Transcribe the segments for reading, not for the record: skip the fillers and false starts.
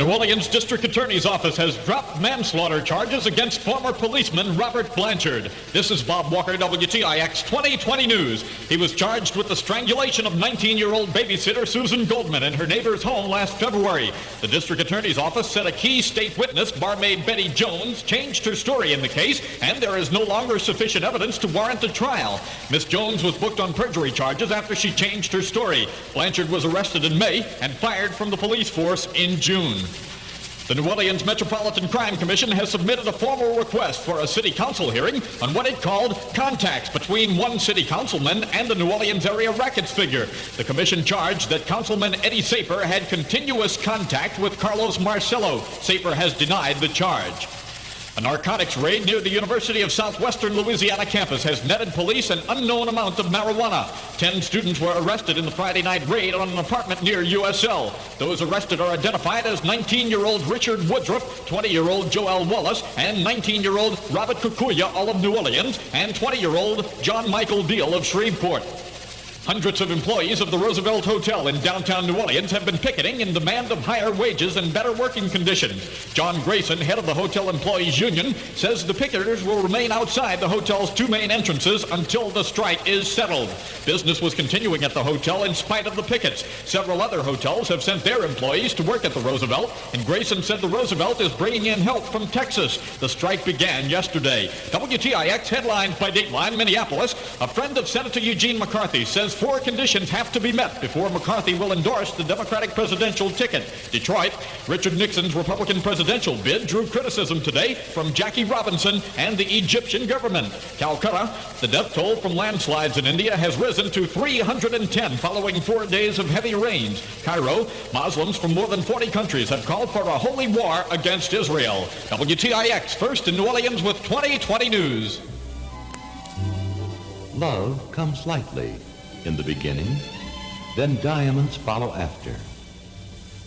New Orleans District Attorney's Office has dropped manslaughter charges against former policeman Robert Blanchard. This is Bob Walker, WTIX 2020 News. He was charged with the strangulation of 19-year-old babysitter Susan Goldman in her neighbor's home last February. The District Attorney's Office said a key state witness, barmaid Betty Jones, changed her story in the case, and there is no longer sufficient evidence to warrant a trial. Miss Jones was booked on perjury charges after she changed her story. Blanchard was arrested in May and fired from the police force in June. The New Orleans Metropolitan Crime Commission has submitted a formal request for a city council hearing on what it called contacts between one city councilman and the New Orleans area rackets figure. The commission charged that Councilman Eddie Saper had continuous contact with Carlos Marcello. Saper has denied the charge. A narcotics raid near the University of Southwestern Louisiana campus has netted police an unknown amount of marijuana. 10 students were arrested in the Friday night raid on an apartment near USL. Those arrested are identified as 19-year-old Richard Woodruff, 20-year-old Joel Wallace, and 19-year-old Robert Kukuya, all of New Orleans, and 20-year-old John Michael Deal of Shreveport. Hundreds of employees of the Roosevelt Hotel in downtown New Orleans have been picketing in demand of higher wages and better working conditions. John Grayson, head of the Hotel Employees Union, says the picketers will remain outside the hotel's two main entrances until the strike is settled. Business was continuing at the hotel in spite of the pickets. Several other hotels have sent their employees to work at the Roosevelt, and Grayson said the Roosevelt is bringing in help from Texas. The strike began yesterday. WTIX headlines by Dateline, Minneapolis. A friend of Senator Eugene McCarthy says 4 conditions have to be met before McCarthy will endorse the Democratic presidential ticket. Detroit, Richard Nixon's Republican presidential bid drew criticism today from Jackie Robinson and the Egyptian government. Calcutta, the death toll from landslides in India has risen to 310 following 4 days of heavy rains. Cairo, Muslims from more than 40 countries have called for a holy war against Israel. WTIX first in New Orleans with 2020 News. Love comes lightly in the beginning, then diamonds follow after.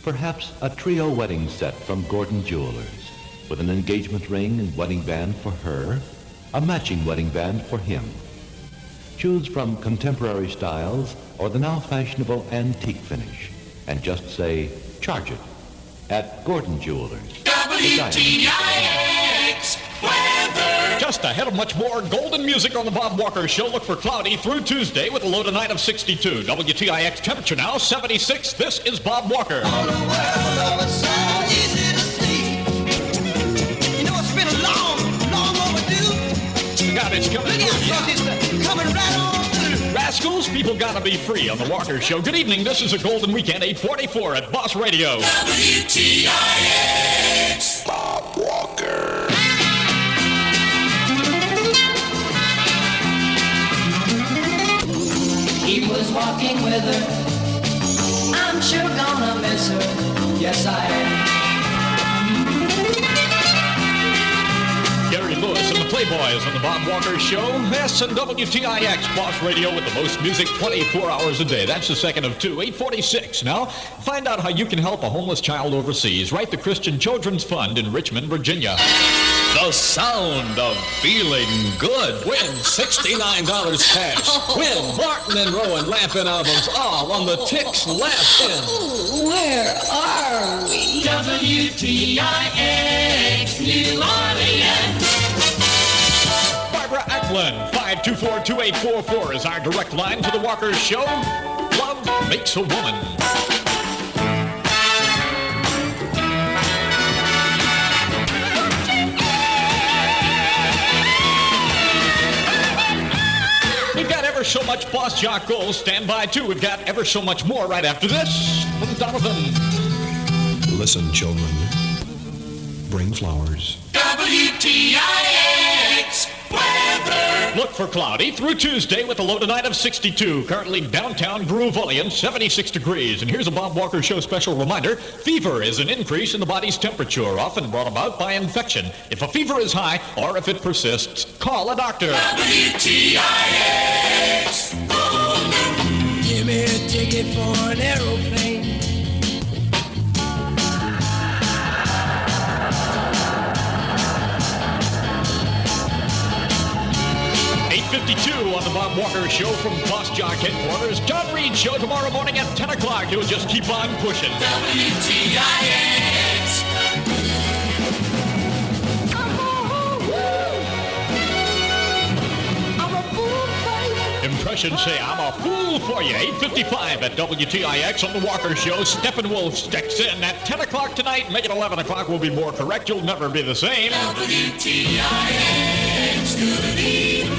Perhaps a trio wedding set from Gordon Jewelers, with an engagement ring and wedding band for her, a matching wedding band for him. Choose from contemporary styles or the now fashionable antique finish, and just say, charge it at Gordon Jewelers. WTIX weather. Just ahead of much more golden music on the Bob Walker Show. Look for cloudy through Tuesday with a low tonight of 62. WTIX temperature now 76. This is Bob Walker. All the world was so easy to see. You know it's been long overdue. God, it's coming Look out, through. folks, it's coming right on through. Rascals, people gotta be free on the Walker Show. Good evening. This is a Golden Weekend, 844 at Boss Radio. WTIX Bob Walker. He was walking with her. I'm sure gonna miss her. Yes, I am. Gary Lewis and the Playboys on the Bob Walker Show. Yes, and WTIX Boss Radio with the most music 24 hours a day. That's the second of 2, 846. Now, find out how you can help a homeless child overseas. Write the Christian Children's Fund in Richmond, Virginia. The sound of feeling good. Win $69 cash. Win Martin and Rowan Laugh-In albums all on the TIX Laugh-In. Where are we? WTIX New Orleans. Barbara Ackland, 524-2844 is our direct line to the Walker Show. Love makes a woman. We've got ever so much Boss Jock Gold. Stand by, too. We've got ever so much more right after this from Donovan. Listen, children. Bring flowers. WTIX weather. Look for cloudy through Tuesday with a low tonight of 62. Currently downtown Groove Orleans, 76 degrees. And here's a Bob Walker Show special reminder. Fever is an increase in the body's temperature, often brought about by infection. If a fever is high or if it persists, call a doctor. WTIX. Give me a ticket for an aeroplane. 52 on the Bob Walker Show from Boss Jock headquarters. John Reed Show tomorrow morning at 10 o'clock. You'll just keep on pushing. WTIX Impressions say I'm a fool for you. 8:55 at WTIX on the Walker Show. Steppenwolf sticks in at 10 o'clock tonight. Make it 11 o'clock. We'll be more correct. You'll never be the same. WTIX, good evening.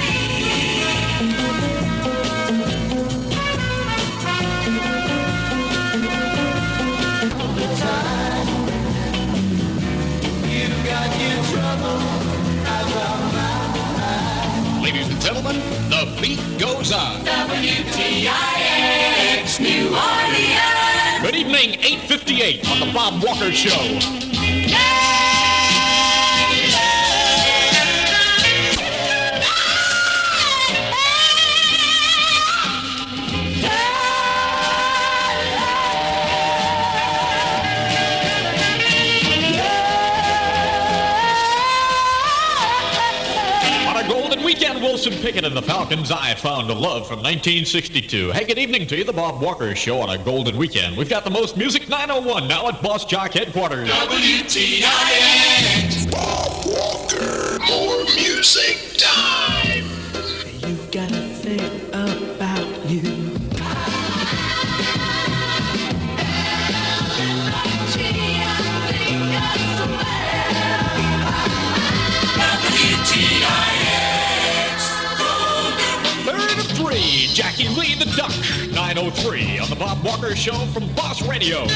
You've got your trouble. Ladies and gentlemen, the beat goes on. WTIX, New Orleans. Good evening, 8:58 on the Bob Walker Show. Weekend, Wilson Pickett and the Falcons, I Found a Love from 1962. Hey, good evening to you, the Bob Walker Show on a Golden Weekend. We've got the most music 901 now at Boss Jock headquarters. WTIX. Bob Walker, more music time. You gotta think about you. Jackie Lee the Duck, 903 on the Bob Walker Show from Boss Radio.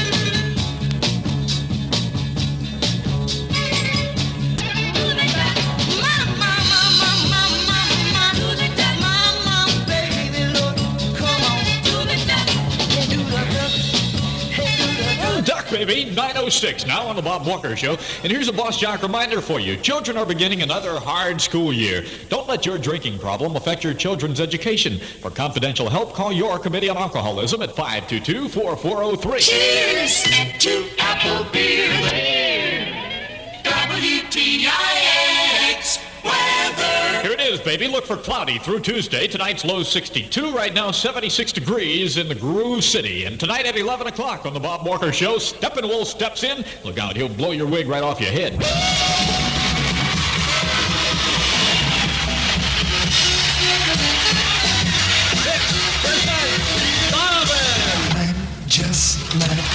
Duck, baby, 906 now on the Bob Walker Show. And here's a Boss Jock reminder for you. Children are beginning another hard school year. Don't let your drinking problem affect your children's education. For confidential help, call your Committee on Alcoholism at 522-4403. Cheers to apple beer. WTIX weather. Here it is, baby. Look for cloudy through Tuesday. Tonight's low 62. Right now, 76 degrees in the Groove City. And tonight at 11 o'clock on the Bob Walker Show, Steppenwolf steps in. Look out, he'll blow your wig right off your head. Just mad about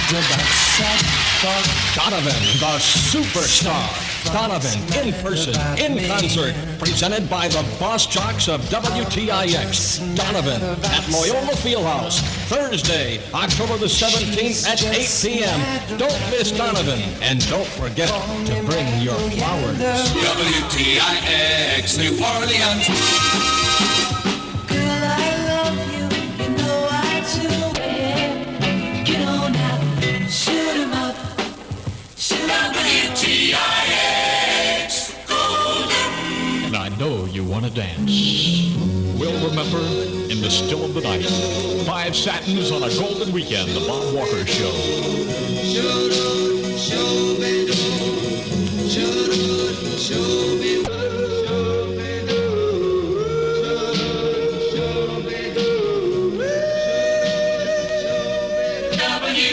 Donovan, the superstar. Donovan, in person, in concert, presented by the Boss Jocks of WTIX. Donovan at Loyola Fieldhouse, Thursday, October the 17th at 8 p.m. Don't miss Donovan, and don't forget to bring your flowers. WTIX, New Orleans. Girl, I love you, you know I do. Get on out, shoot 'em up. WTIX Golden. And I know you want to dance. We'll remember in the still of the night. 5 Satins on a Golden Weekend, the Bob Walker Show.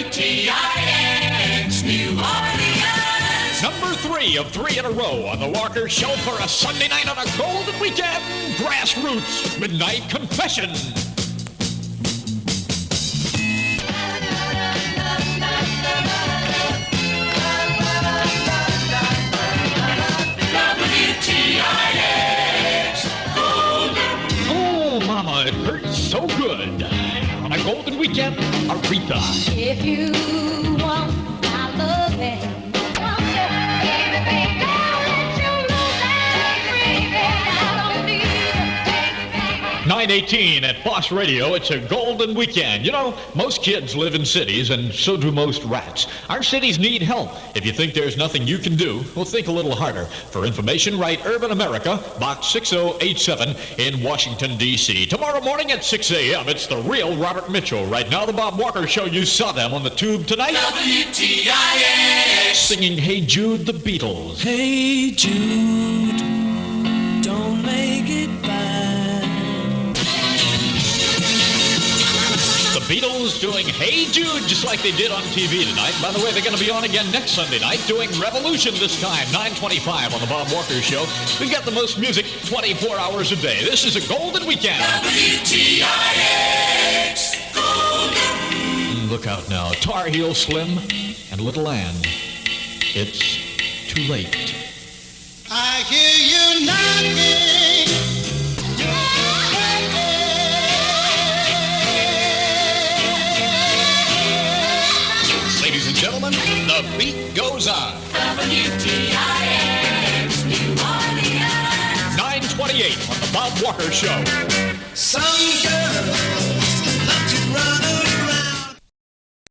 WTIX New Orleans. Number 3 of 3 in a row on the Walker Show for a Sunday night on a Golden Weekend. Grassroots Midnight Confession. WTIX Golden. Oh, Mama, it hurts so good. On a Golden Weekend, Aretha. If you want my loving, won't you, baby, don't let your love free, I don't need it, baby. 918 at Boss Radio. It's a Golden Weekend. You know, most kids live in cities, and so do most rats. Our cities need help. If you think there's nothing you can do, well, think a little harder. For information, write Urban America, Box 6087 in Washington, D.C. Tomorrow morning at 6 a.m., it's the real Robert Mitchell. Right now, the Bob Walker Show. You saw them on the tube tonight. WTIX. Singing Hey Jude, the Beatles. Hey Jude, don't make it bad. The Beatles doing Hey Jude, just like they did on TV tonight. By the way, they're going to be on again next Sunday night doing Revolution this time, 9:25 on the Bob Walker Show. We've got the most music 24 hours a day. This is a Golden Weekend. WTIX Golden. Look out now. Tar Heel Slim and Little Ann. It's too late. I hear you knocking. Ladies and gentlemen, the beat goes on. WTIX New Orleans. 9:28 on the Bob Walker Show. Some girls love to run